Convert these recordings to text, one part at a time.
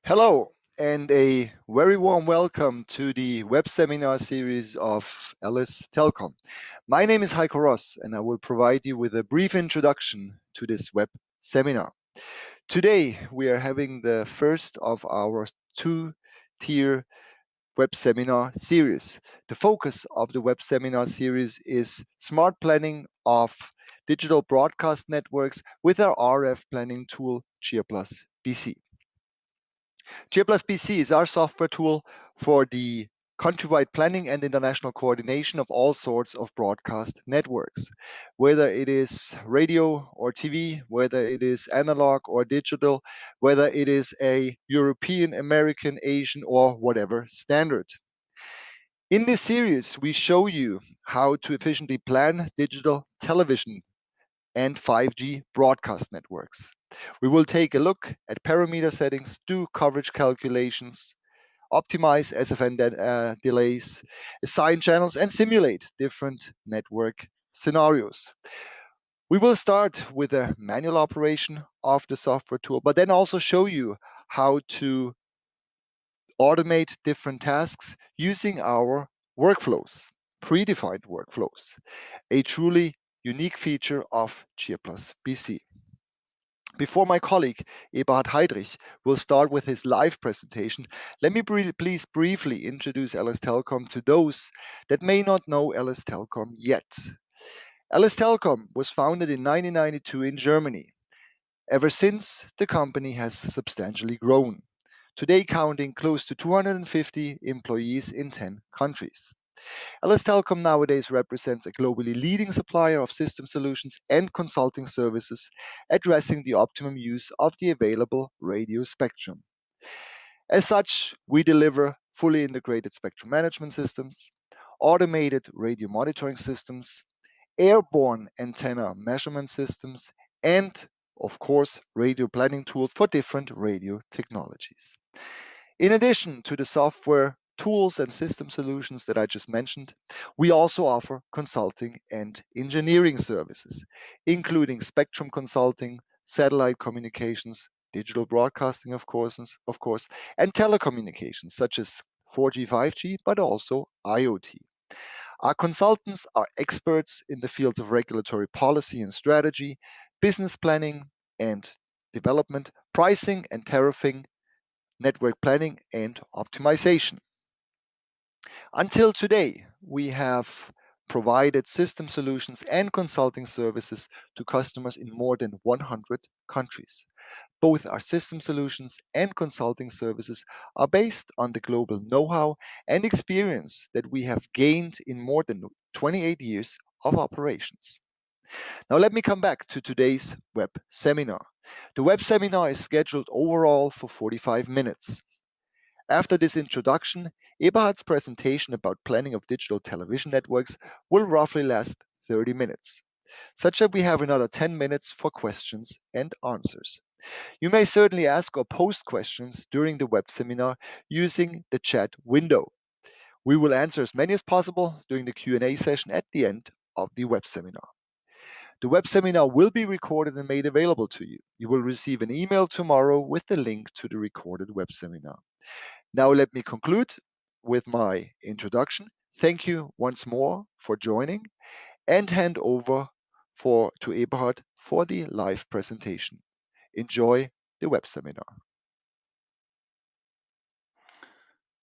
Hello, and a very warm welcome to the web seminar series of Alice Telcom. My name is Heiko Ross, and I will provide you with a brief introduction to this web seminar. Today, we are having the first of our two-tier web seminar series. The focus of the web seminar series is smart planning of digital broadcast networks with our RF planning tool, GearPlus BC. GearPlus BC is our software tool for the countrywide planning and international coordination of all sorts of broadcast networks, whether it is radio or TV, whether it is analog or digital, whether it is a European, American, Asian, or whatever standard. In this series, we show you how to efficiently plan digital television and 5G broadcast networks. We will take a look at parameter settings, do coverage calculations, optimize SFN delays, assign channels, and simulate different network scenarios. We will start with a manual operation of the software tool, but then also show you how to automate different tasks using our workflows, predefined workflows, a truly unique feature of GearPlus BC. Before my colleague Eberhard Heidrich will start with his live presentation, let me please briefly introduce LS Telcom to those that may not know LS Telcom yet. LS Telcom was founded in 1992 in Germany. Ever since, the company has substantially grown, today counting close to 250 employees in 10 countries. LS Telcom nowadays represents a globally leading supplier of system solutions and consulting services addressing the optimum use of the available radio spectrum. As such, we deliver fully integrated spectrum management systems, automated radio monitoring systems, airborne antenna measurement systems, and, of course, radio planning tools for different radio technologies. In addition to the software tools and system solutions that I just mentioned, we also offer consulting and engineering services, including spectrum consulting, satellite communications, digital broadcasting, of course, and telecommunications such as 4G, 5G, but also IoT. Our consultants are experts in the fields of regulatory policy and strategy, business planning and development, pricing and tariffing, network planning, and optimization. Until today, we have provided system solutions and consulting services to customers in more than 100 countries. Both our system solutions and consulting services are based on the global know how and experience that we have gained in more than 28 years of operations. Now, let me come back to today's web seminar. The web seminar is scheduled overall for 45 minutes. After this introduction, Eberhard's presentation about planning of digital television networks will roughly last 30 minutes, such that we have another 10 minutes for questions and answers. You may certainly ask or post questions during the web seminar using the chat window. We will answer as many as possible during the Q&A session at the end of the web seminar. The web seminar will be recorded and made available to you. You will receive an email tomorrow with the link to the recorded web seminar. Now, let me conclude with my introduction. Thank you once more for joining and hand over to Eberhard for the live presentation. Enjoy the web seminar.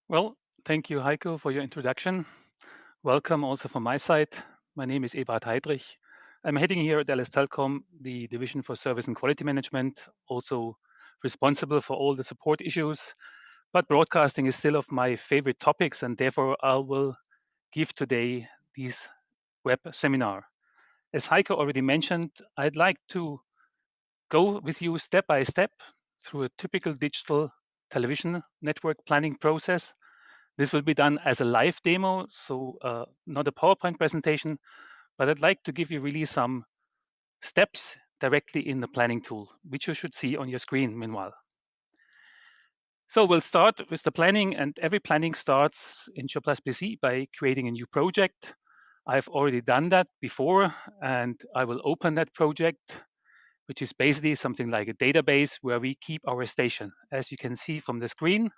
Well, thank you, Heiko, for your introduction. Welcome also from my side. My name is Eberhard Heidrich. I'm heading here at LS Telcom, the Division for Service and Quality Management, also responsible for all the support issues. But broadcasting is still of my favorite topics, and therefore I will give today this web seminar. As Heiko already mentioned, I'd like to go with you step by step through a typical digital television network planning process. This will be done as a live demo, so not a PowerPoint presentation, but I'd like to give you really some steps directly in the planning tool, which you should see on your screen meanwhile. So we'll start with the planning, and every planning starts in GearPlus BC by creating a new project. I've already done that before, and I will open that project. which is basically something like a database where we keep our station. As you can see from the screen,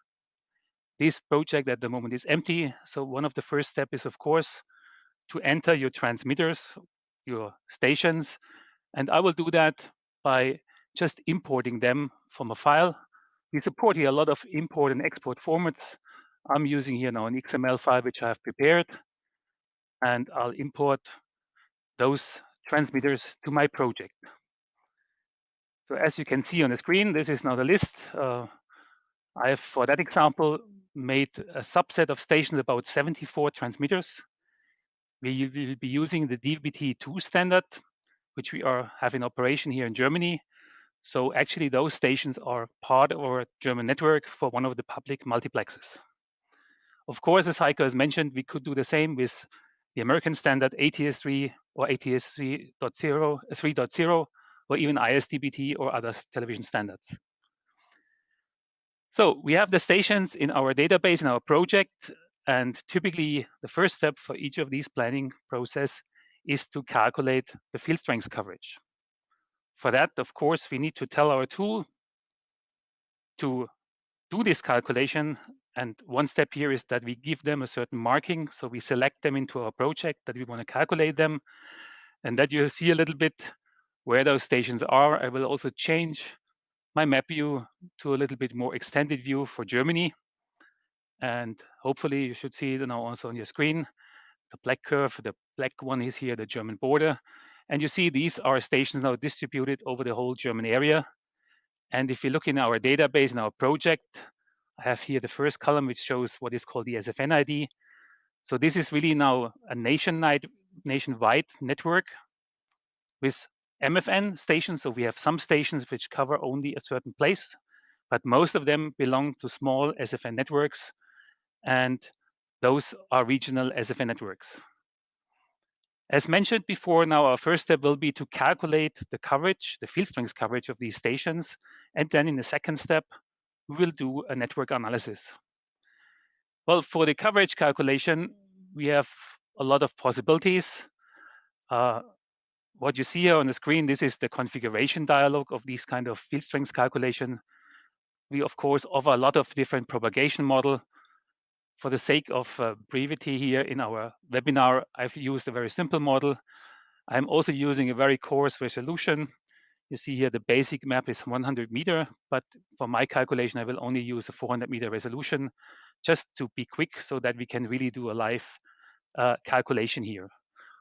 this project at the moment is empty. So one of the first steps is, of course, to enter your transmitters, your stations. And I will do that by just importing them from a file. We support here a lot of import and export formats. I'm using here now an XML file, which I have prepared. And I'll import those transmitters to my project. So as you can see on the screen, this is now the list. I have, for that example, made a subset of stations, about 74 transmitters. We will be using the DTMB-T2 standard, which we have in operation here in Germany. So actually, those stations are part of our German network for one of the public multiplexes. Of course, as Heiko has mentioned, we could do the same with the American standard ATS3 or ATS 3.0, or even ISDB-T or other television standards. So we have the stations in our database in our project, and typically the first step for each of these planning process is to calculate the field strength coverage. For that, of course, we need to tell our tool to do this calculation. And one step here is that we give them a certain marking. So we select them into our project that we want to calculate them, and that you see a little bit where those stations are. I will also change my map view to a little bit more extended view for Germany. And hopefully you should see it now also on your screen. The black curve, the black one is here, the German border. And you see these are stations now distributed over the whole German area. And if you look in our database, in our project, I have here the first column, which shows what is called the SFN ID. So this is really now a nationwide network with MFN stations. So we have some stations which cover only a certain place, but most of them belong to small SFN networks, and those are regional SFN networks. As mentioned before, now our first step will be to calculate the coverage, the field strength coverage of these stations. And then in the second step, we will do a network analysis. Well, for the coverage calculation, we have a lot of possibilities. What you see here on the screen, this is the configuration dialog of these kind of field strength calculation. We, of course, offer a lot of different propagation model. For the sake of brevity here in our webinar, I've used a very simple model. I'm also using a very coarse resolution. You see here the basic map is 100 meter, but for my calculation, I will only use a 400 meter resolution just to be quick so that we can really do a live calculation here.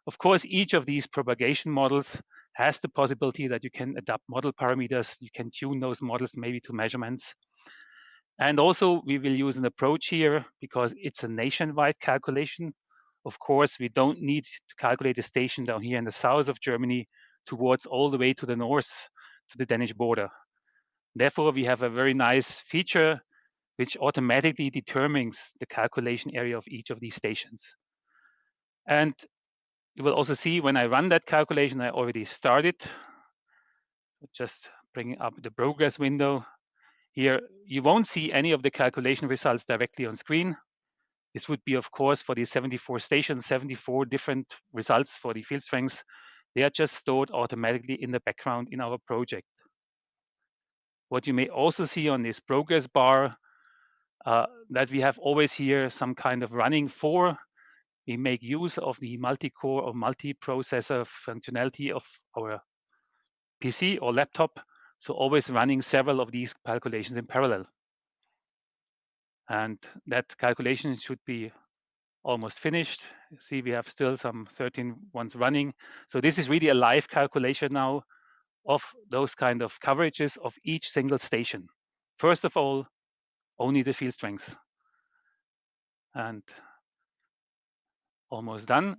Of course, each of these propagation models has the possibility that you can adapt model parameters. You can tune those models maybe to measurements. And also we will use an approach here because it's a nationwide calculation. Of course, we don't need to calculate a station down here in the south of Germany towards all the way to the north to the Danish border. Therefore, we have a very nice feature which automatically determines the calculation area of each of these stations. And you will also see when I run that calculation, I already started. Just bringing up the progress window. Here, you won't see any of the calculation results directly on screen. This would be, of course, for these 74 stations, 74 different results for the field strengths. They are just stored automatically in the background in our project. What you may also see on this progress bar, that we have always here some kind of running for. We make use of the multi-core or multi-processor functionality of our PC or laptop. So always running several of these calculations in parallel. And that calculation should be almost finished. You see, we have still some 13 ones running. So this is really a live calculation now of those kind of coverages of each single station. First of all, only the field strengths. And almost done.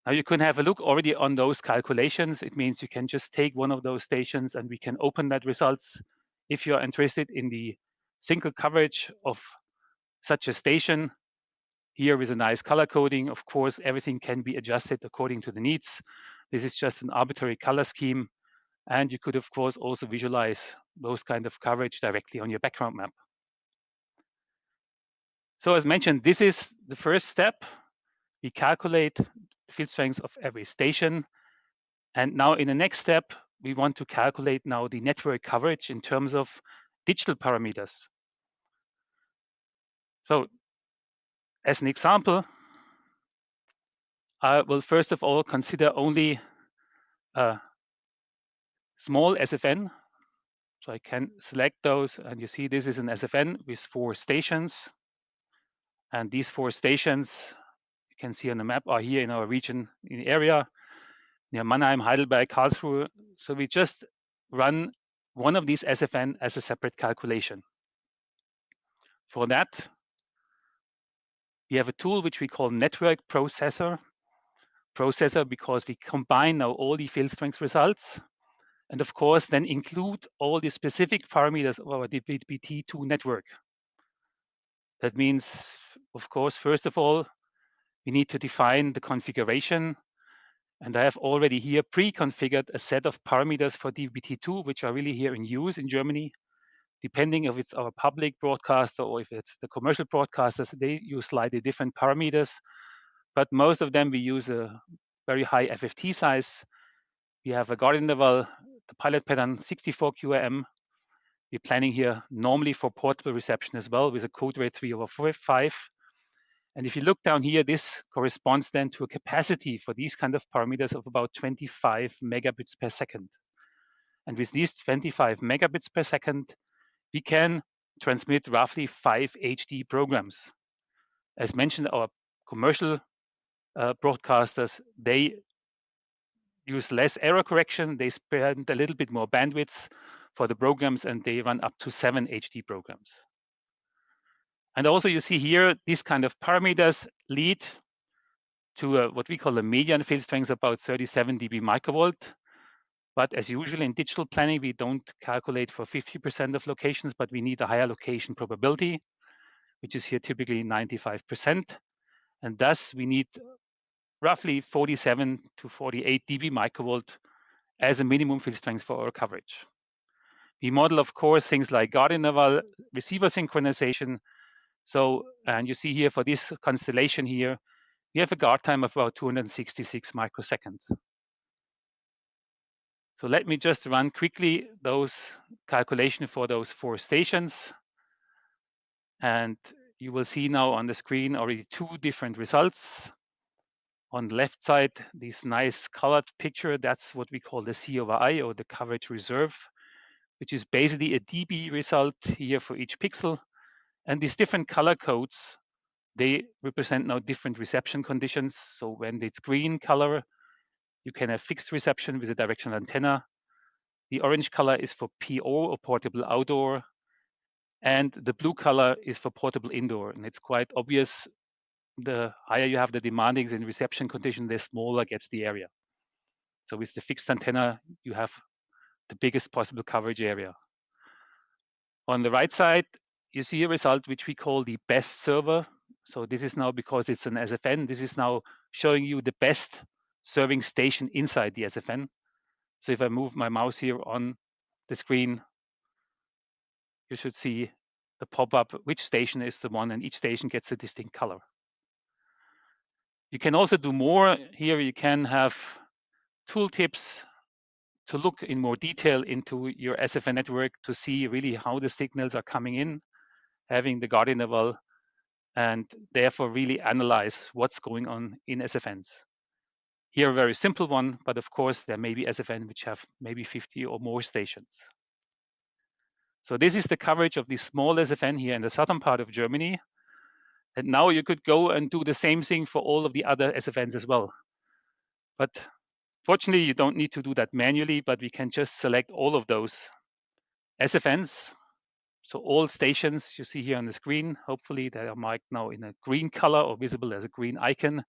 Now you can have a look already on those calculations. It means you can just take one of those stations and we can open that results. If you're interested in the single coverage of such a station, here with a nice color coding, of course, everything can be adjusted according to the needs. This is just an arbitrary color scheme. And you could, of course, also visualize those kind of coverage directly on your background map. So as mentioned, this is the first step. We calculate the field strengths of every station. And now in the next step, we want to calculate now the network coverage in terms of digital parameters. So as an example, I will first of all consider only a small SFN. So I can select those, and you see this is an SFN with 4 stations. And these 4 stations, you can see on the map, are here in our region, in the area, near Mannheim, Heidelberg, Karlsruhe. So we just run one of these SFN as a separate calculation. For that, we have a tool which we call network processor. Processor because we combine now all the field strength results, and of course then include all the specific parameters of our DTMB-T2 network. That means, of course, first of all, we need to define the configuration. And I have already here pre-configured a set of parameters for DTMB-T2, which are really here in use in Germany. Depending if it's our public broadcaster or if it's the commercial broadcasters, they use slightly different parameters. But most of them, we use a very high FFT size. We have a guard interval, the pilot pattern 64 QAM. We're planning here normally for portable reception as well with a code rate 3/5. And if you look down here, this corresponds then to a capacity for these kind of parameters of about 25 megabits per second. And with these 25 megabits per second, we can transmit roughly 5 HD programs. As mentioned, our commercial broadcasters, they use less error correction. They spend a little bit more bandwidth for the programs, and they run up to 7 HD programs. And also you see here, these kind of parameters lead to what we call a median field strength, about 37 dB microvolt. But as usual in digital planning, we don't calculate for 50% of locations, but we need a higher location probability, which is here typically 95%. And thus we need roughly 47 to 48 dB microvolt as a minimum field strength for our coverage. We model, of course, things like guard interval, receiver synchronization. So, and you see here for this constellation here, we have a guard time of about 266 microseconds. So let me just run quickly those calculations for those 4 stations. And you will see now on the screen already 2 different results. On the left side, this nice colored picture, that's what we call the C/I, or the coverage reserve, which is basically a dB result here for each pixel. And these different color codes, they represent now different reception conditions. So when it's green color, you can have fixed reception with a directional antenna. The orange color is for PO, or portable outdoor. And the blue color is for portable indoor. And it's quite obvious, the higher you have the demandings in reception condition, the smaller gets the area. So with the fixed antenna, you have the biggest possible coverage area. On the right side, you see a result which we call the best server. So this is now, because it's an SFN, this is now showing you the best serving station inside the SFN. So if I move my mouse here on the screen, you should see the pop-up which station is the one, and each station gets a distinct color. You can also do more. Here you can have tooltips to look in more detail into your SFN network to see really how the signals are coming in, having the guard interval, and therefore really analyze what's going on in SFNs. Here a very simple one, but of course there may be SFN which have maybe 50 or more stations. So this is the coverage of the small SFN here in the southern part of Germany. And now you could go and do the same thing for all of the other SFNs as well. But fortunately, you don't need to do that manually, but we can just select all of those SFNs. So all stations you see here on the screen, hopefully they are marked now in a green color or visible as a green icon.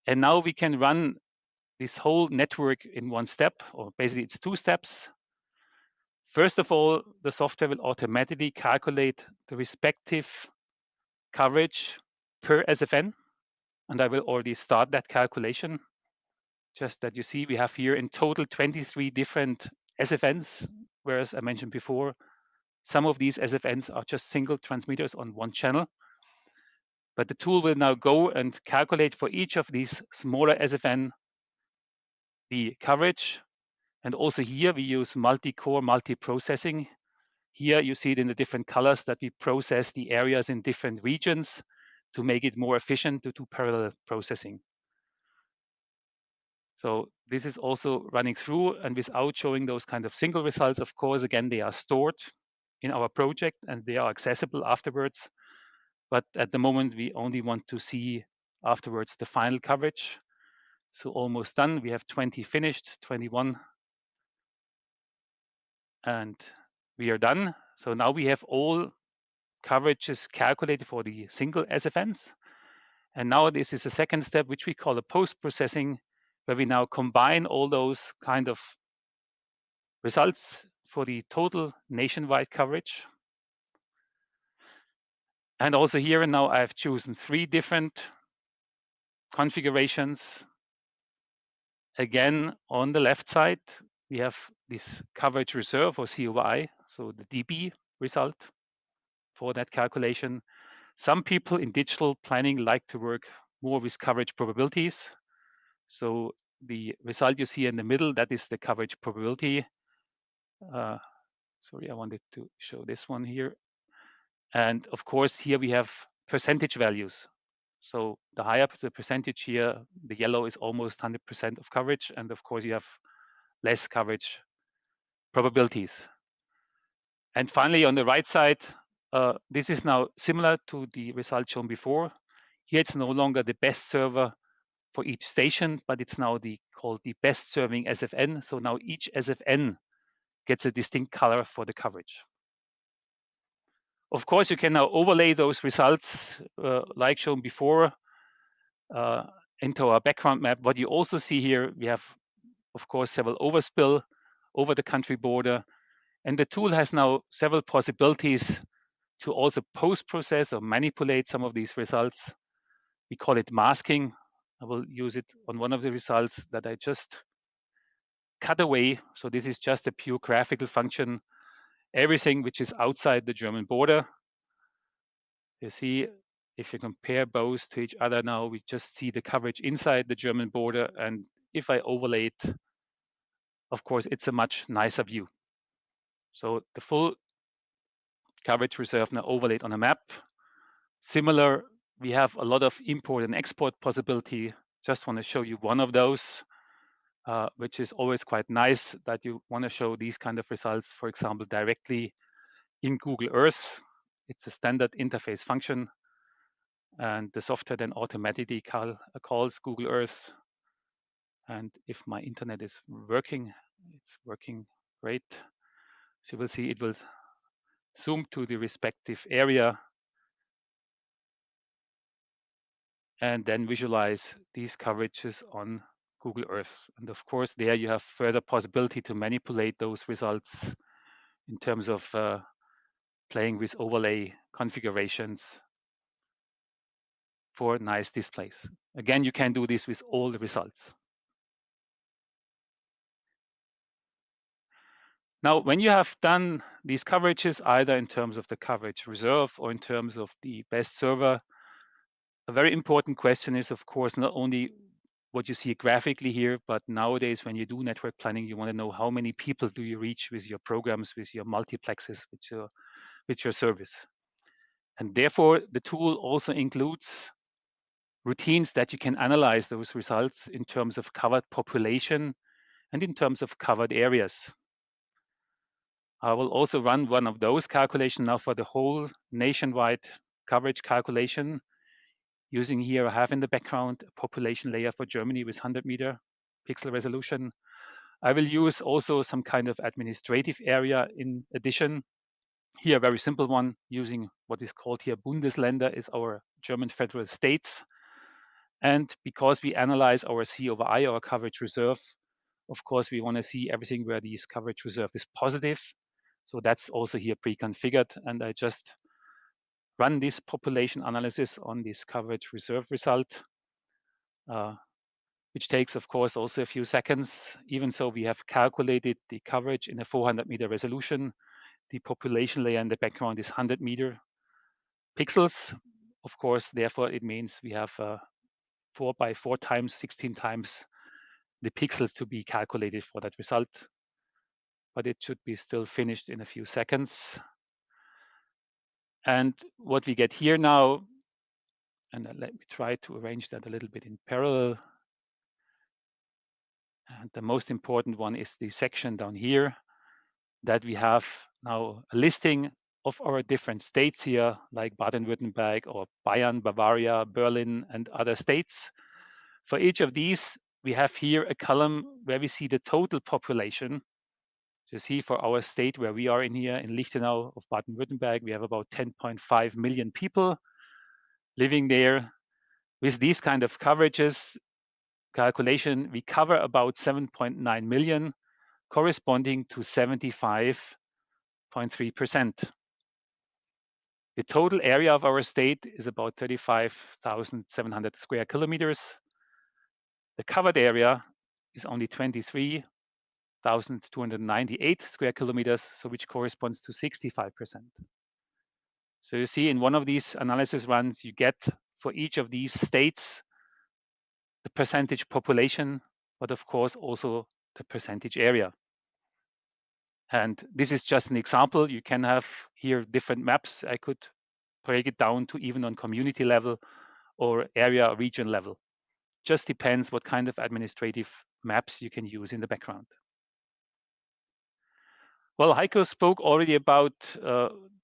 And now we can run this whole network in one step, or basically it's 2 steps. First of all, the software will automatically calculate the respective coverage per SFN. And I will already start that calculation. Just that you see, we have here in total 23 different SFNs, whereas I mentioned before, some of these SFNs are just single transmitters on one channel. But the tool will now go and calculate for each of these smaller SFN the coverage. And also here we use multi-core, multi-processing. Here you see it in the different colors that we process the areas in different regions to make it more efficient to do parallel processing. So this is also running through, and without showing those kind of single results, of course, again, they are stored in our project and they are accessible afterwards. But at the moment, we only want to see afterwards the final coverage. So almost done. We have 20 finished, 21, and we are done. So now we have all coverages calculated for the single SFNs. And now this is a second step, which we call a post-processing, where we now combine all those kind of results for the total nationwide coverage. And also here and now I've chosen 3 different configurations. Again, on the left side, we have this coverage reserve or COI, so the DB result for that calculation. Some people in digital planning like to work more with coverage probabilities. So the result you see in the middle, that is the coverage probability. Sorry, I wanted to show this one here. And of course, here we have percentage values. So the higher the percentage here, the yellow is almost 100% of coverage. And of course, you have less coverage probabilities. And finally, on the right side, this is now similar to the result shown before. Here, it's no longer the best server for each station, but it's now called the best serving SFN. So now each SFN gets a distinct color for the coverage. Of course, you can now overlay those results like shown before into our background map. What you also see here, we have, of course, several overspill over the country border. And the tool has now several possibilities to also post-process or manipulate some of these results. We call it masking. I will use it on one of the results that I just cut away. So this is just a pure graphical function. Everything which is outside the German border. You see, if you compare both to each other now, we just see the coverage inside the German border. And if I overlay it, of course, it's a much nicer view. So the full coverage reserve now overlaid on a map. Similar, we have a lot of import and export possibility. Just want to show you one of those, which is always quite nice that you want to show these kind of results, for example, directly in Google Earth. It's a standard interface function. And the software then automatically calls Google Earth. And if my internet is working, it's working great. So you will see it will zoom to the respective area and then visualize these coverages on Google Earth. And of course, there you have further possibility to manipulate those results in terms of playing with overlay configurations for nice displays. Again, you can do this with all the results. Now, when you have done these coverages, either in terms of the coverage reserve or in terms of the best server, a very important question is, of course, not only what you see graphically here, but nowadays when you do network planning, you want to know how many people do you reach with your programs, with your multiplexes, with your service. And therefore, the tool also includes routines that you can analyze those results in terms of covered population and in terms of covered areas. I will also run one of those calculations now for the whole nationwide coverage calculation. Using here, I have in the background a population layer for Germany with 100-meter pixel resolution. I will use also some kind of administrative area in addition. Here, a very simple one, using what is called here Bundesländer, is our German federal states. And because we analyze our COI, our coverage reserve, of course, we want to see everything where this coverage reserve is positive. So that's also here pre-configured. And I just run this population analysis on this coverage reserve result, which takes, of course, also a few seconds. Even so, we have calculated the coverage in a 400-meter resolution. The population layer in the background is 100-meter pixels. Of course, therefore, it means we have 4 by 4 times, 16 times the pixels to be calculated for that result. but it should be still finished in a few seconds. And what we get here now, and let me try to arrange that a little bit in parallel. And the most important one is the section down here, that we have now a listing of our different states here, like Baden-Württemberg or Bayern, Bavaria, Berlin, and other states. For each of these, we have here a column where we see the total population. You see, for our state where we are in here, in Lichtenau of Baden-Württemberg, we have about 10.5 million people living there. With these kind of coverages calculation, we cover about 7.9 million, corresponding to 75.3%. The total area of our state is about 35,700 square kilometers. The covered area is only 23,298 square kilometers, so which corresponds to 65%. So you see, in one of these analysis runs, you get for each of these states the percentage population, but of course also the percentage area. And this is just an example. You can have here different maps. I could break it down to even on community level or area or region level. Just depends what kind of administrative maps you can use in the background. Well, Heiko spoke already about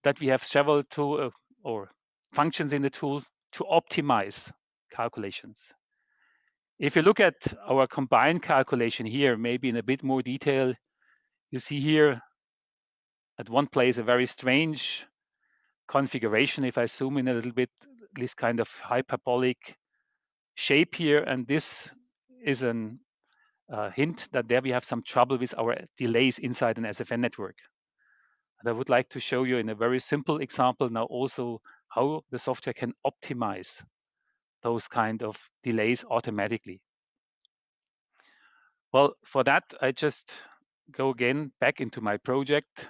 that we have several tool or functions in the tool to optimize calculations. If you look at our combined calculation here, maybe in a bit more detail, you see here at one place a very strange configuration. If I zoom in a little bit, this kind of hyperbolic shape here, and this is an hint that there we have some trouble with our delays inside an SFN network. And I would like to show you in a very simple example now also how the software can optimize those kind of delays automatically. Well, for that, I just go again back into my project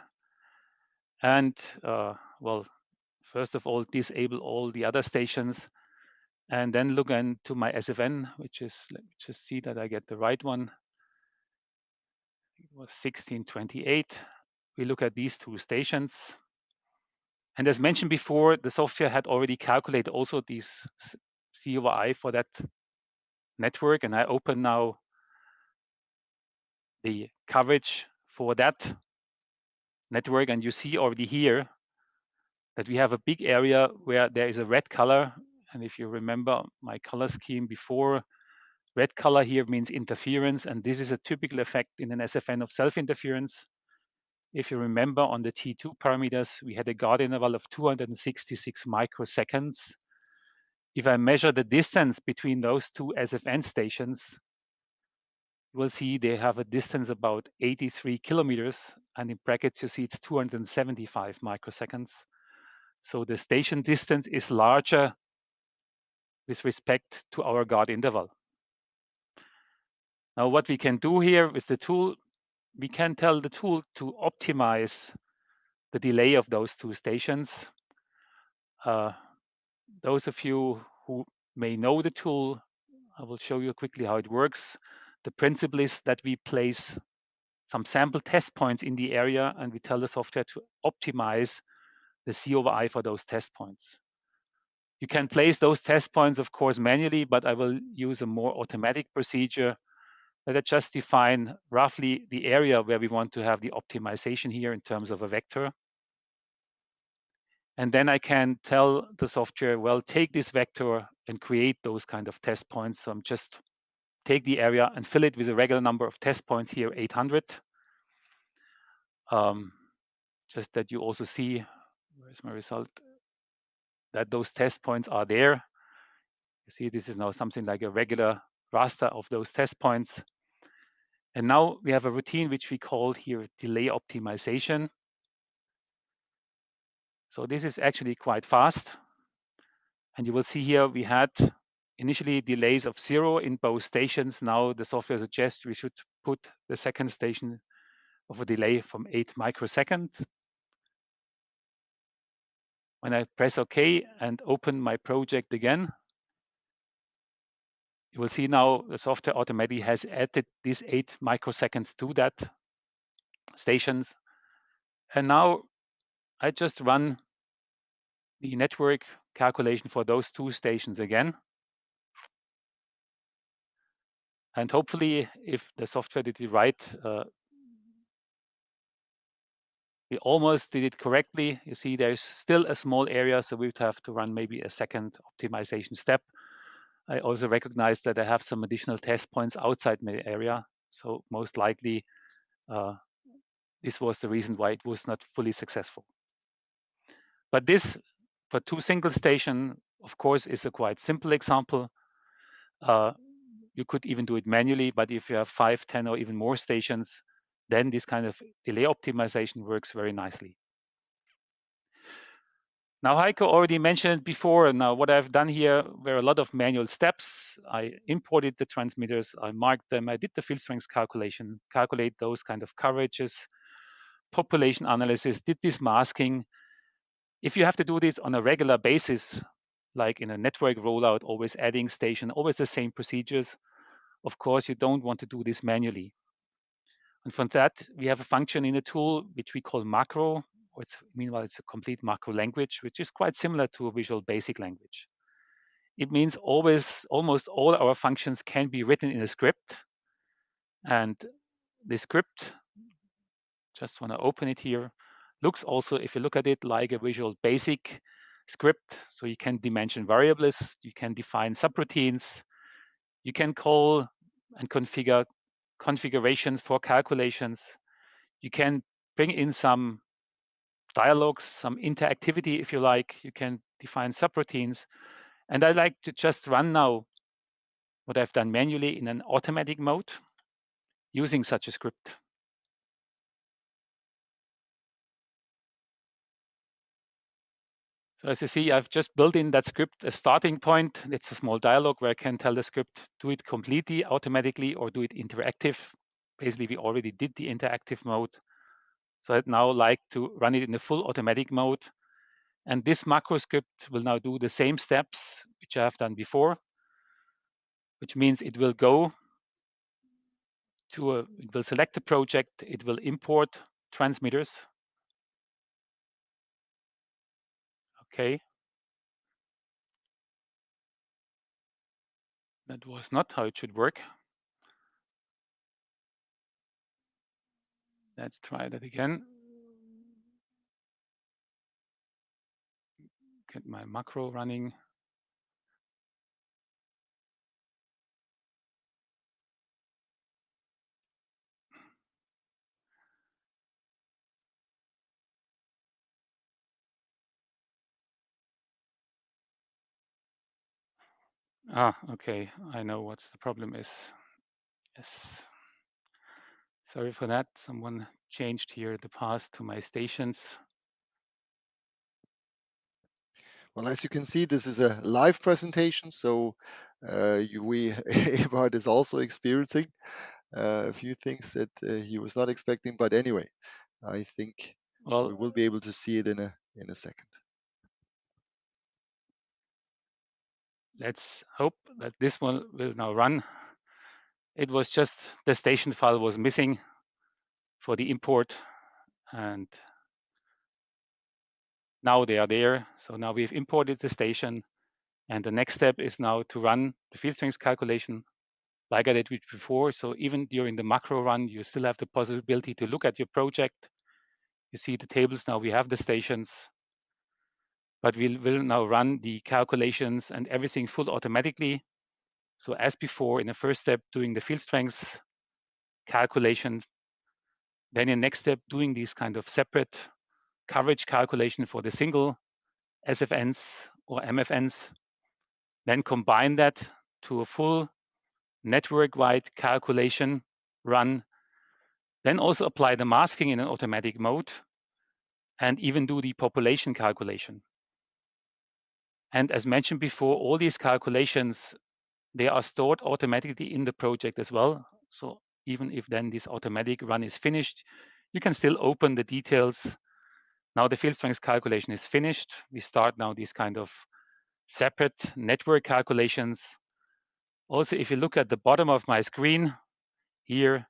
and, well, first of all, disable all the other stations and then look into my SFN, which is, let me just see that I get the right one. It was 1628. We look at these two stations. And as mentioned before, the software had already calculated also these COI for that network. And I open now the coverage for that network. And you see already here that we have a big area where there is a red color. And if you remember my color scheme before, red color here means interference. And this is a typical effect in an SFN of self-interference. If you remember on the T2 parameters, we had a guard interval of 266 microseconds. If I measure the distance between those two SFN stations, you will see they have a distance about 83 kilometers, and in brackets you see it's 275 microseconds. So the station distance is larger with respect to our guard interval. Now what we can do here with the tool, we can tell the tool to optimize the delay of those two stations. Those of you who may know the tool, I will show you quickly how it works. The principle is that we place some sample test points in the area and we tell the software to optimize the COI for those test points. You can place those test points, of course, manually, but I will use a more automatic procedure that I just define roughly the area where we want to have the optimization here in terms of a vector. And then I can tell the software, well, take this vector and create those kind of test points. So I'm just take the area and fill it with a regular number of test points here, 800. Just that you also see, where's my result, that those test points are there. You see, this is now something like a regular raster of those test points. And now we have a routine which we call here delay optimization. So this is actually quite fast. And you will see here we had initially delays of 0 in both stations. Now the software suggests we should put the second station of a delay from 8 microseconds. When I press OK and open my project again, you will see now the software automatically has added these 8 microseconds to that stations. And now I just run the network calculation for those 2 stations again. And hopefully, if the software did it right, we almost did it correctly. You see, there's still a small area, so we would have to run maybe a second optimization step. I also recognize that I have some additional test points outside my area, so most likely this was the reason why it was not fully successful. But this, for 2 single station, of course, is a quite simple example. You could even do it manually, but if you have 5, 10, or even more stations, then this kind of delay optimization works very nicely. Now, Heiko already mentioned before, and now what I've done here were a lot of manual steps. I imported the transmitters, I marked them, I did the field strength calculation, calculate those kind of coverages, population analysis, did this masking. If you have to do this on a regular basis, like in a network rollout, always adding station, always the same procedures, of course, you don't want to do this manually. And from that, we have a function in a tool which we call macro, or meanwhile, it's a complete macro language, which is quite similar to a Visual Basic language. It means almost all our functions can be written in a script. And the script, just want to open it here, looks also, if you look at it, like a Visual Basic script. So you can dimension variables, you can define subroutines, you can call and configure configurations for calculations. You can bring in some dialogues, some interactivity, if you like. You can define subroutines. And I like to just run now what I've done manually in an automatic mode using such a script. So as you see, I've just built in that script a starting point. It's a small dialog where I can tell the script, do it completely automatically or do it interactive. Basically, we already did the interactive mode. So I'd now like to run it in the full automatic mode. And this macro script will now do the same steps which I have done before, which means it will go to it will select a project, it will import transmitters. Okay. That was not how it should work. Let's try that again. Get my macro running. Okay. I know what the problem is. Yes. Sorry for that. Someone changed here the path to my stations. Well, as you can see, this is a live presentation, so Ebert is also experiencing a few things that he was not expecting. But anyway, I think we will be able to see it in a second. Let's hope that this one will now run. It was just the station file was missing for the import, and now they are there. So now we've imported the station, and the next step is now to run the field strength calculation like I did before. So even during the macro run, you still have the possibility to look at your project. You see the tables now, we have the stations, but we will now run the calculations and everything full automatically. So as before, in the first step, doing the field strength calculation, then in the next step, doing these kind of separate coverage calculation for the single SFNs or MFNs, then combine that to a full network-wide calculation run, then also apply the masking in an automatic mode, and even do the population calculation. And as mentioned before, all these calculations, they are stored automatically in the project as well. So even if then this automatic run is finished, you can still open the details. Now the field strength calculation is finished. We start now these kind of separate network calculations. Also, if you look at the bottom of my screen here,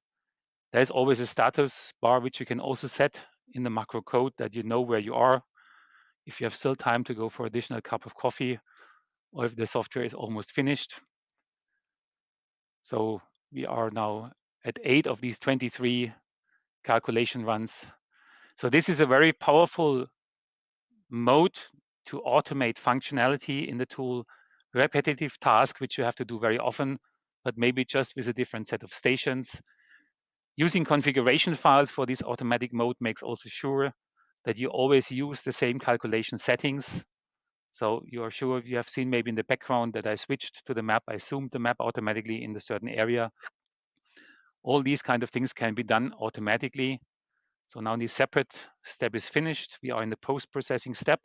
There's always a status bar which you can also set in the macro code that you know where you are. If you have still time to go for additional cup of coffee, or if the software is almost finished. So we are now at 8 of these 23 calculation runs. So this is a very powerful mode to automate functionality in the tool, repetitive task, which you have to do very often, but maybe just with a different set of stations. Using configuration files for this automatic mode makes also sure that you always use the same calculation settings. So you are sure you have seen maybe in the background that I switched to the map, I zoomed the map automatically in the certain area. All these kind of things can be done automatically. So now the separate step is finished. We are in the post-processing step.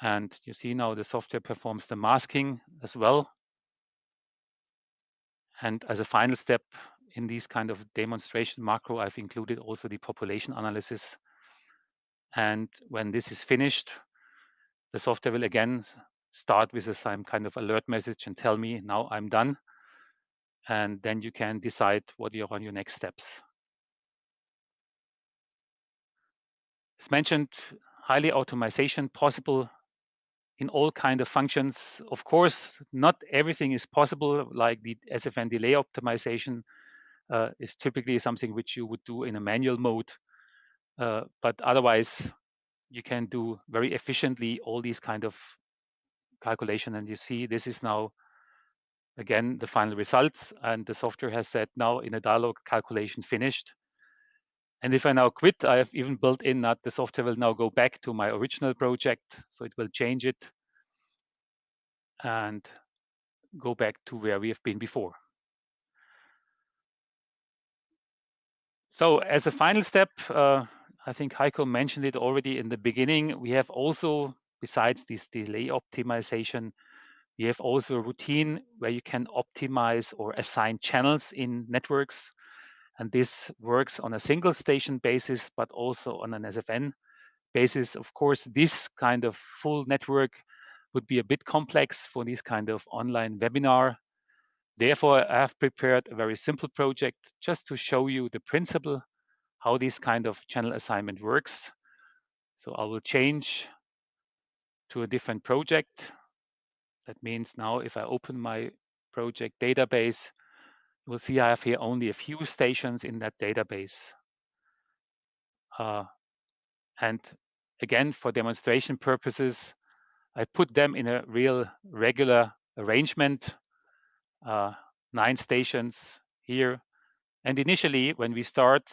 And you see now the software performs the masking as well. And as a final step in these kind of demonstration macro, I've included also the population analysis. And when this is finished, the software will again start with some kind of alert message and tell me, now I'm done. And then you can decide what are your next steps. As mentioned, highly automation possible in all kind of functions. Of course, not everything is possible, like the SFN delay optimization is typically something which you would do in a manual mode. But otherwise, you can do very efficiently all these kind of calculation. And you see, this is now, again, the final results. And the software has said now in a dialog calculation finished. And if I now quit, I have even built in that the software will now go back to my original project. So it will change it and go back to where we have been before. So as a final step, I think Heiko mentioned it already in the beginning, we have also, besides this delay optimization, we have also a routine where you can optimize or assign channels in networks. And this works on a single station basis, but also on an SFN basis. Of course, this kind of full network would be a bit complex for this kind of online webinar. Therefore, I have prepared a very simple project just to show you the principle, how this kind of channel assignment works. So I will change to a different project. That means now if I open my project database, you will see I have here only a few stations in that database. And again, for demonstration purposes, I put them in a real regular arrangement, 9 stations here. And initially, when we start,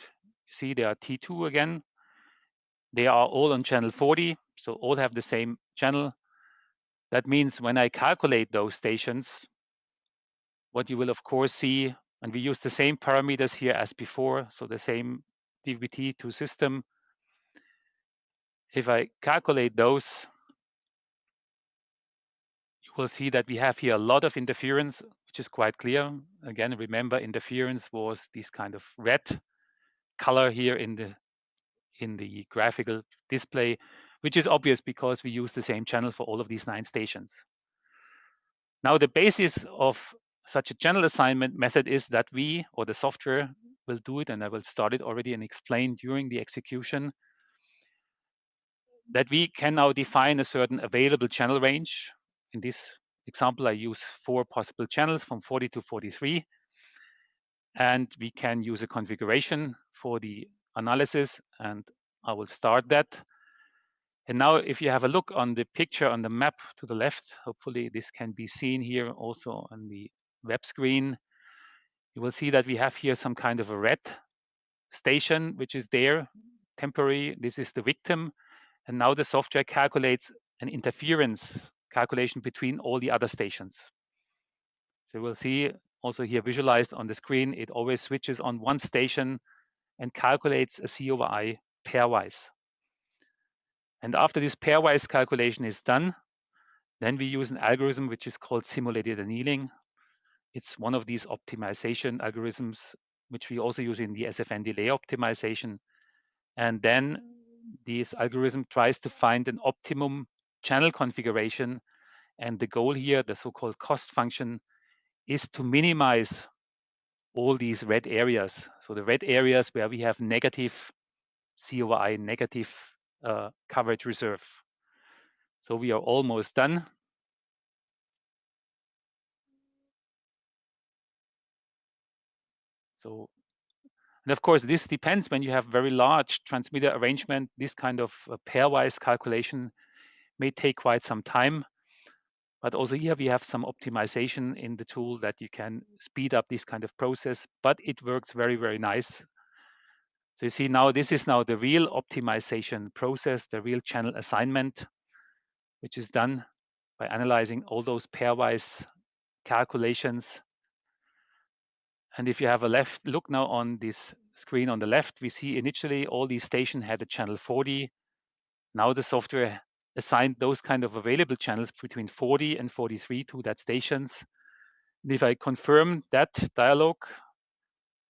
you see there are T2 again. They are all on channel 40, so all have the same channel. That means when I calculate those stations, what you will of course see, and we use the same parameters here as before, so the same DTMB system. If I calculate those, you will see that we have here a lot of interference, which is quite clear. Again, remember interference was this kind of red color here in the graphical display, which is obvious because we use the same channel for all of these 9 stations. Now, the basis of such a channel assignment method is that we, or the software, will do it, and I will start it already and explain during the execution, that we can now define a certain available channel range. In this example, I use 4 possible channels from 40 to 43. And we can use a configuration for the analysis, and I will start that. And now if you have a look on the picture on the map to the left, hopefully this can be seen here also on the web screen, you will see that we have here some kind of a red station, which is there, temporary. This is the victim. And now the software calculates an interference calculation between all the other stations. So we'll see also here visualized on the screen, it always switches on one station and calculates a C over I pairwise. And after this pairwise calculation is done, then we use an algorithm which is called simulated annealing. It's one of these optimization algorithms, which we also use in the SFN delay optimization. And then this algorithm tries to find an optimum channel configuration. And the goal here, the so-called cost function, is to minimize all these red areas. So the red areas where we have negative COI, negative coverage reserve. So we are almost done. So, and of course, this depends when you have very large transmitter arrangement. This kind of pairwise calculation may take quite some time. But also here we have some optimization in the tool that you can speed up this kind of process, but it works very, very nice. So you see now, this is now the real optimization process, the real channel assignment, which is done by analyzing all those pairwise calculations. And if you have a left look now on this screen on the left, we see initially all these stations had a channel 40. Now the software assigned those kind of available channels between 40 and 43 to that stations. And if I confirm that dialog,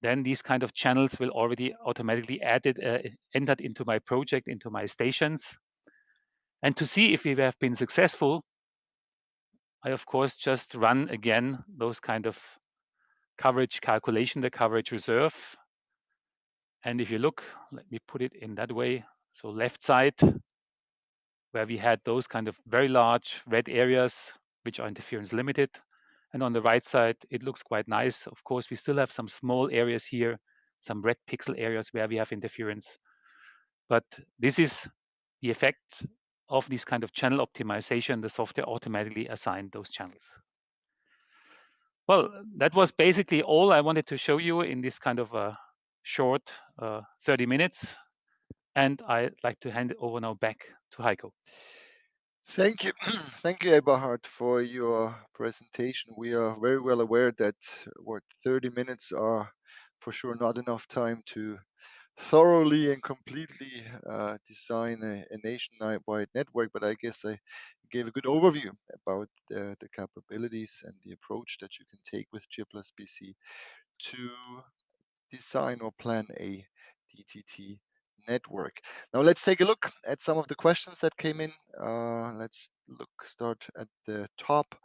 then these kind of channels will already automatically entered into my project, into my stations. And to see if we have been successful, I of course just run again those kind of coverage calculation, the coverage reserve. And if you look, let me put it in that way. So left side, where we had those kind of very large red areas, which are interference limited. And on the right side, it looks quite nice. Of course, we still have some small areas here, some red pixel areas where we have interference. But this is the effect of this kind of channel optimization. The software automatically assigned those channels. Well, that was basically all I wanted to show you in this kind of a short 30 minutes. And I'd like to hand it over now back to Heiko. Thank you. Thank you, Eberhard, for your presentation. We are very well aware that 30 minutes are for sure not enough time to thoroughly and completely design a nationwide network, but I guess I gave a good overview about the capabilities and the approach that you can take with G plus BC to design or plan a DTT network. Now let's take a look at some of the questions that came in. Let's start at the top.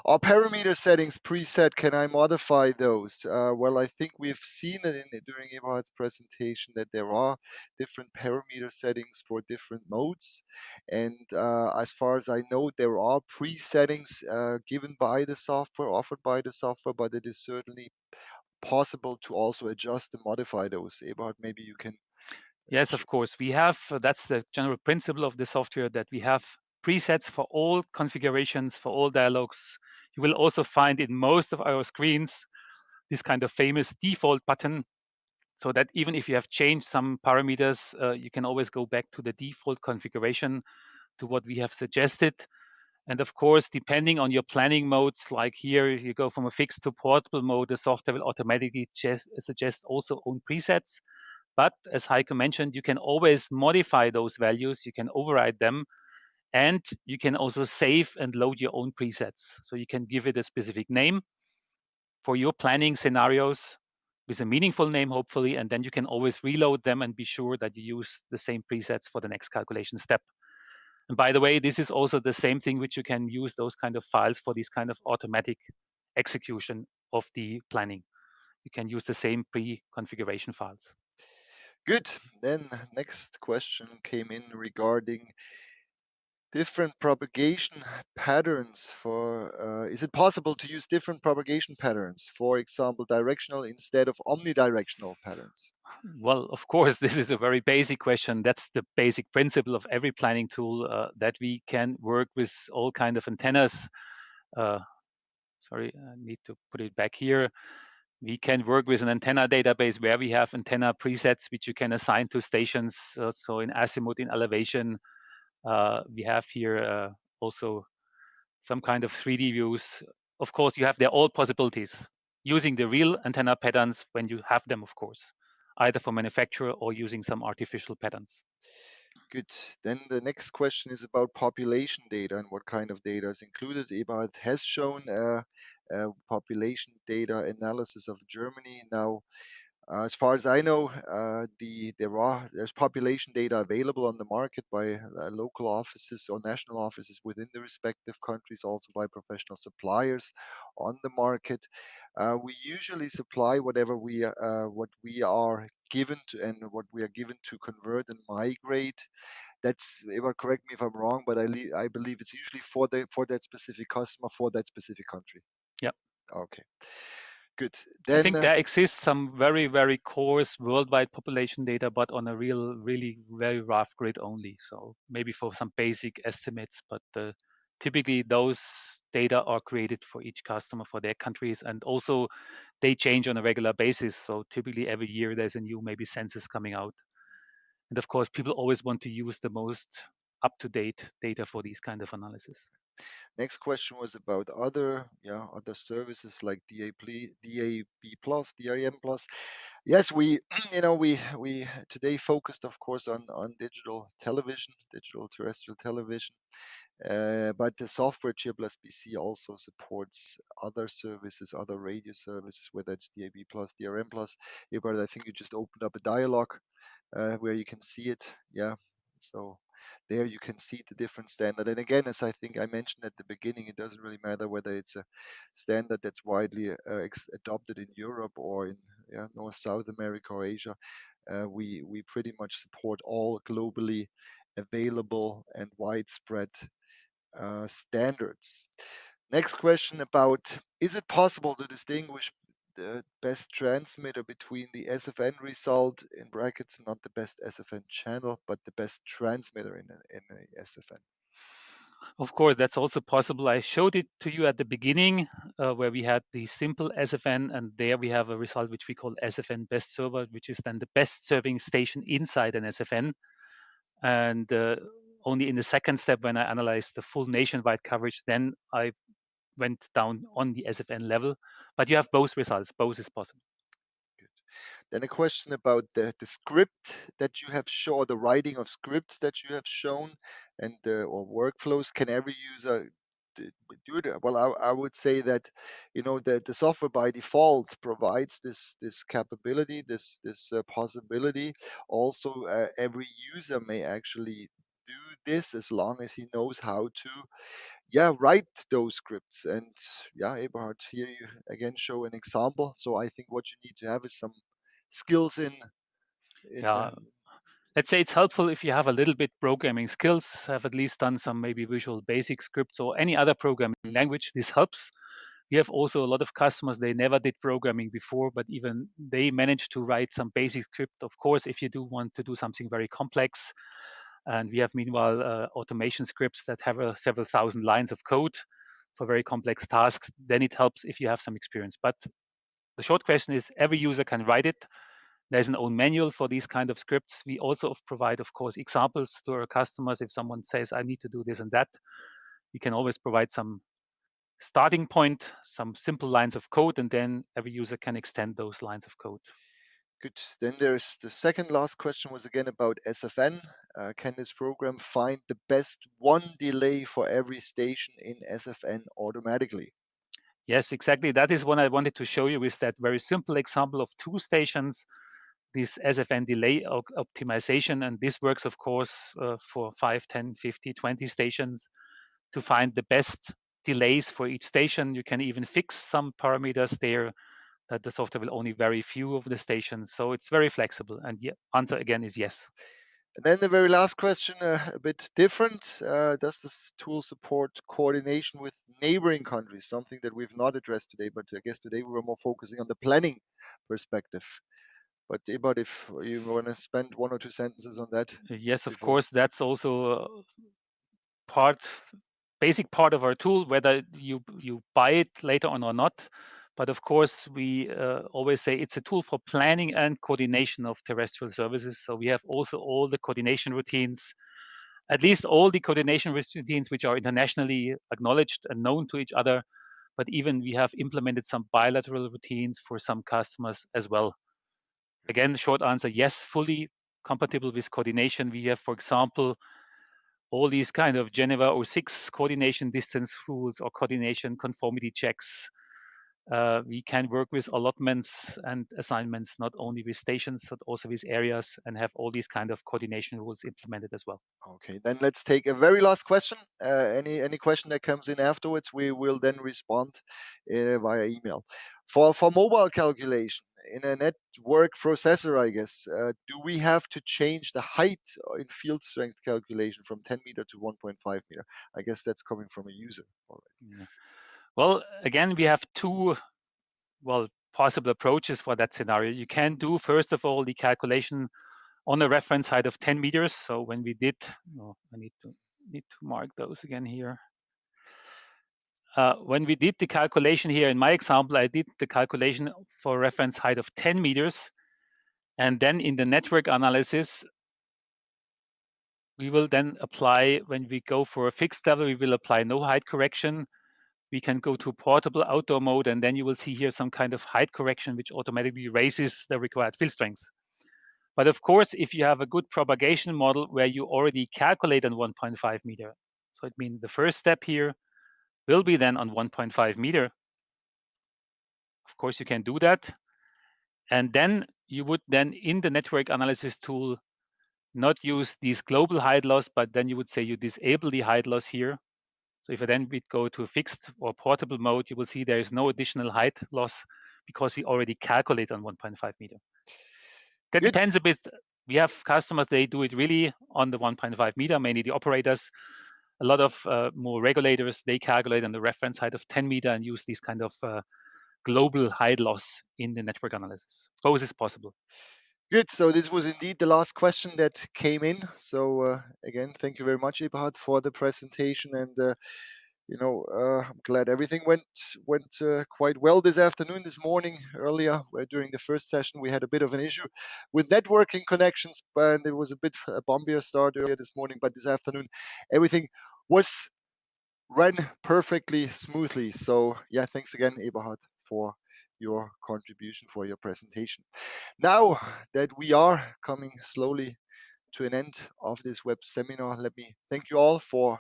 Are parameter settings preset? Can I modify those? Well, I think we've seen it during Eberhard's presentation that there are different parameter settings for different modes. And as far as I know, there are pre-settings given by the software, offered by the software, but it is certainly possible to also adjust and modify those. Eberhard, maybe you can. Yes, of course. We have, that's the general principle of the software, that we have presets for all configurations, for all dialogues. You will also find in most of our screens this kind of famous default button, so that even if you have changed some parameters, you can always go back to the default configuration, to what we have suggested. And of course, depending on your planning modes, like here, you go from a fixed to portable mode, the software will automatically suggest also own presets. But as Heiko mentioned, you can always modify those values, you can override them, and you can also save and load your own presets. So you can give it a specific name for your planning scenarios with a meaningful name, hopefully, and then you can always reload them and be sure that you use the same presets for the next calculation step. And by the way, this is also the same thing which you can use those kind of files for this kind of automatic execution of the planning. You can use the same pre-configuration files. Good. Then next question came in regarding different propagation patterns for, is it possible to use different propagation patterns, for example, directional instead of omnidirectional patterns? Well, of course, this is a very basic question. That's the basic principle of every planning tool, that we can work with all kind of antennas. Sorry, I need to put it back here. We can work with an antenna database where we have antenna presets which you can assign to stations. So in azimuth, in elevation, we have here also some kind of 3D views. Of course, you have there all possibilities using the real antenna patterns when you have them, of course, either for manufacturer or using some artificial patterns. Good. Then the next question is about population data and what kind of data is included. Eberhard has shown population data analysis of Germany. Now, As far as I know, there's population data available on the market by local offices or national offices within the respective countries, also by professional suppliers on the market. We usually supply what we are given to and what we are given to convert and migrate. That's, Eva, correct me if I'm wrong, but I believe it's usually for that specific customer for that specific country. Yeah. Okay, good. I Then think there exists some very, very coarse worldwide population data, but on a really very rough grid only. So maybe for some basic estimates, but typically those data are created for each customer for their countries, and also they change on a regular basis. So typically every year there's a new maybe census coming out. And of course, people always want to use the most up-to-date data for these kind of analysis. next question was about other services like DAB plus, DRM plus. Yes, we we today focused, of course, on digital television, digital terrestrial television. But the software chipless BC also supports other services, other radio services, whether it's DAB plus, DRM plus. Ebert, I think you just opened up a dialogue where you can see it. Yeah, so there you can see the different standard. And again, as I think I mentioned at the beginning, it doesn't really matter whether it's a standard that's widely adopted in Europe or in North, South America or Asia. We pretty much support all globally available and widespread standards. Next question about, is it possible to distinguish the best transmitter between the SFN result, in brackets, not the best SFN channel, but the best transmitter in a SFN? Of course, that's also possible. I showed it to you at the beginning where we had the simple SFN, and there we have a result which we call SFN best server, which is then the best serving station inside an SFN. And only in the second step, when I analyzed the full nationwide coverage, then I went down on the SFN level. But you have both results, both is possible. Good. Then a question about the script that you have shown, the writing of scripts that you have shown, and or workflows. Can every user do it? Well, I would say that the software by default provides this capability, this possibility. Also, every user may actually do this as long as he knows how to write those scripts. And Eberhard, here you again show an example. So I think what you need to have is some skills in Yeah, let's say it's helpful if you have a little bit programming skills, have at least done some maybe Visual Basic scripts or any other programming language. This helps. We have also a lot of customers, they never did programming before, but even they managed to write some basic script. Of course, if you do want to do something very complex, and we have meanwhile automation scripts that have several thousand lines of code for very complex tasks, then it helps if you have some experience. But the short question is every user can write it. There's an own manual for these kind of scripts. We also provide, of course, examples to our customers. If someone says, I need to do this and that, we can always provide some starting point, some simple lines of code, and then every user can extend those lines of code. Good. Then there's the second last question was again about SFN. Can this program find the best one delay for every station in SFN automatically? Yes, exactly. That is what I wanted to show you with that very simple example of two stations, this SFN delay optimization. And this works, of course, for 5, 10, 50, 20 stations to find the best delays for each station. You can even fix some parameters there that the software will only vary few of the stations. So it's very flexible. And the answer again is yes. And then the very last question, a bit different. Does this tool support coordination with neighboring countries? Something that we've not addressed today, but I guess today we were more focusing on the planning perspective. But Ebert, if you want to spend one or two sentences on that Yes, of before. course, that's also basic part of our tool, whether you buy it later on or not. But of course, we always say it's a tool for planning and coordination of terrestrial services. So we have also all the coordination routines, at least all the coordination routines which are internationally acknowledged and known to each other. But even we have implemented some bilateral routines for some customers as well. Again, short answer, yes, fully compatible with coordination. We have, for example, all these kind of Geneva 06 coordination distance rules or coordination conformity checks. we can work with allotments and assignments, not only with stations, but also with areas, and have all these kind of coordination rules implemented as well. Okay, then let's take a very last question. Any question that comes in afterwards, we will then respond via email. For mobile calculation in a network processor, I guess, do we have to change the height in field strength calculation from 10 meter to 1.5 meter? I guess that's coming from a user already. Yeah. Well, again, we have two possible approaches for that scenario. You can do, first of all, the calculation on a reference height of 10 meters. So when we did, I need to mark those again here. When we did the calculation here in my example, I did the calculation for reference height of 10 meters. And then in the network analysis, we will then apply, when we go for a fixed level, we will apply no height correction. We can go to portable outdoor mode, and then you will see here some kind of height correction, which automatically raises the required field strength. But of course, if you have a good propagation model where you already calculate on 1.5 meter, so it means the first step here will be then on 1.5 meter. Of course, you can do that. And then you would then, in the network analysis tool, not use these global height loss, but then you would say you disable the height loss here. So if I then would go to fixed or portable mode, you will see there is no additional height loss because we already calculate on 1.5 meter. That Good. depends a bit. We have customers, they do it really on the 1.5 meter, mainly the operators. A lot of more regulators, they calculate on the reference height of 10 meter and use these kind of global height loss in the network analysis. Both is possible. Good. So this was indeed the last question that came in. So again, thank you very much, Eberhard, for the presentation. And I'm glad everything went quite well this afternoon. This morning, earlier, where during the first session we had a bit of an issue with networking connections, and it was a bit a bumpier start earlier this morning. But this afternoon, everything was ran perfectly smoothly. So yeah, thanks again, Eberhard, for your contribution, for your presentation. Now that we are coming slowly to an end of this web seminar, let me thank you all for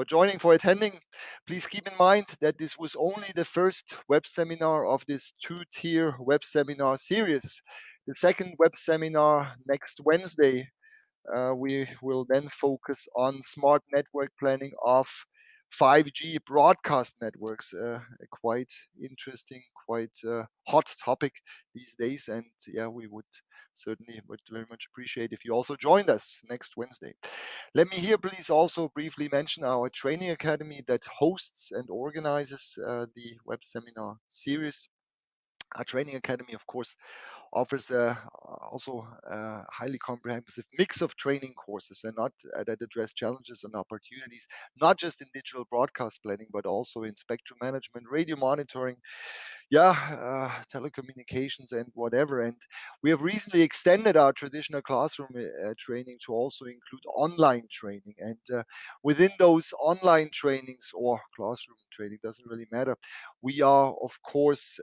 joining, for attending. Please keep in mind that this was only the first web seminar of this two-tier web seminar series. The second web seminar next Wednesday, we will then focus on smart network planning of 5G broadcast networks, a quite interesting, quite hot topic these days. And yeah, we would very much appreciate if you also joined us next Wednesday. Let me here please also briefly mention our training academy that hosts and organizes the web seminar series. Our training academy, of course, offers also a highly comprehensive mix of training courses and not that address challenges and opportunities, not just in digital broadcast planning, but also in spectrum management, radio monitoring, telecommunications and whatever. And we have recently extended our traditional classroom training to also include online training. And within those online trainings or classroom training, doesn't really matter, we are, of course,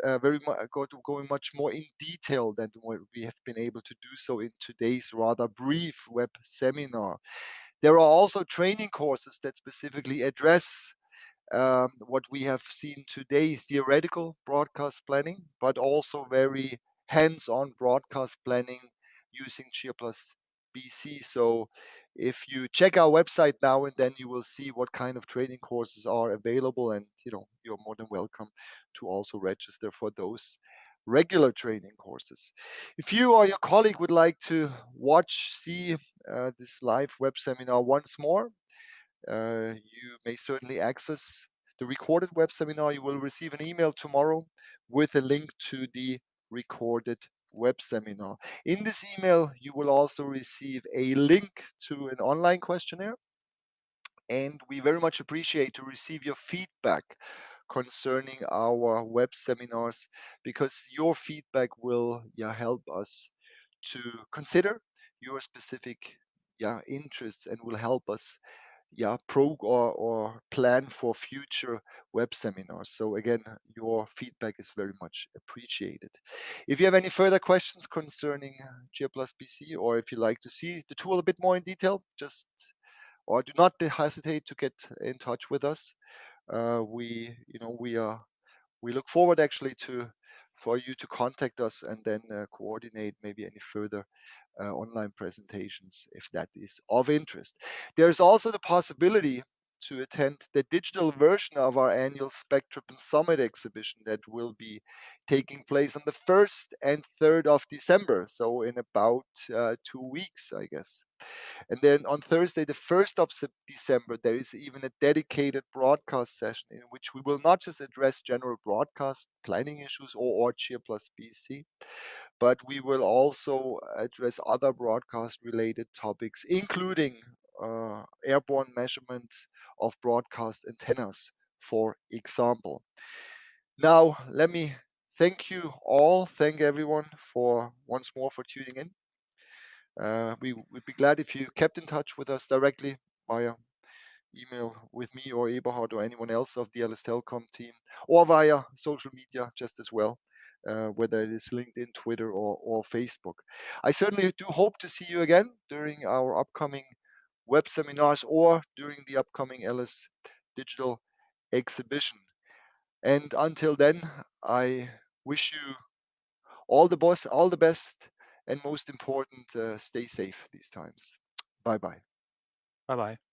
going much more in detail than what we have been able to do so in today's rather brief web seminar. There are also training courses that specifically address what we have seen today, theoretical broadcast planning, but also very hands-on broadcast planning using Cheer Plus BC. So if you check our website now and then, you will see what kind of training courses are available, and you're more than welcome to also register for those regular training courses. If you or your colleague would like to see this live web seminar once more, you may certainly access the recorded web seminar. You will receive an email tomorrow with a link to the recorded web seminar. In this email, you will also receive a link to an online questionnaire. And we very much appreciate to receive your feedback concerning our web seminars, because your feedback will help us to consider your specific interests and will help us or plan for future web seminars. So again, your feedback is very much appreciated. If you have any further questions concerning G Plus BC, or if you like to see the tool a bit more in detail, do not hesitate to get in touch with us. We are we look forward actually for you to contact us and then coordinate maybe any further online presentations if that is of interest. There's also the possibility to attend the digital version of our annual Spectrum Summit exhibition that will be taking place on the 1st and 3rd of December, so in about 2 weeks, I guess. And then on Thursday, the 1st of December, there is even a dedicated broadcast session in which we will not just address general broadcast planning issues or Cheer plus BC, but we will also address other broadcast related topics, including airborne measurement of broadcast antennas, for example. Now, let me thank you all, thank everyone for once more for tuning in. We would be glad if you kept in touch with us directly via email with me or Eberhard or anyone else of the LS Telcom team, or via social media just as well, whether it is LinkedIn, Twitter, or Facebook. I certainly do hope to see you again during our upcoming web seminars or during the upcoming LS Digital exhibition. And until then, I wish you all the best, and most important, stay safe these times. Bye bye. Bye bye.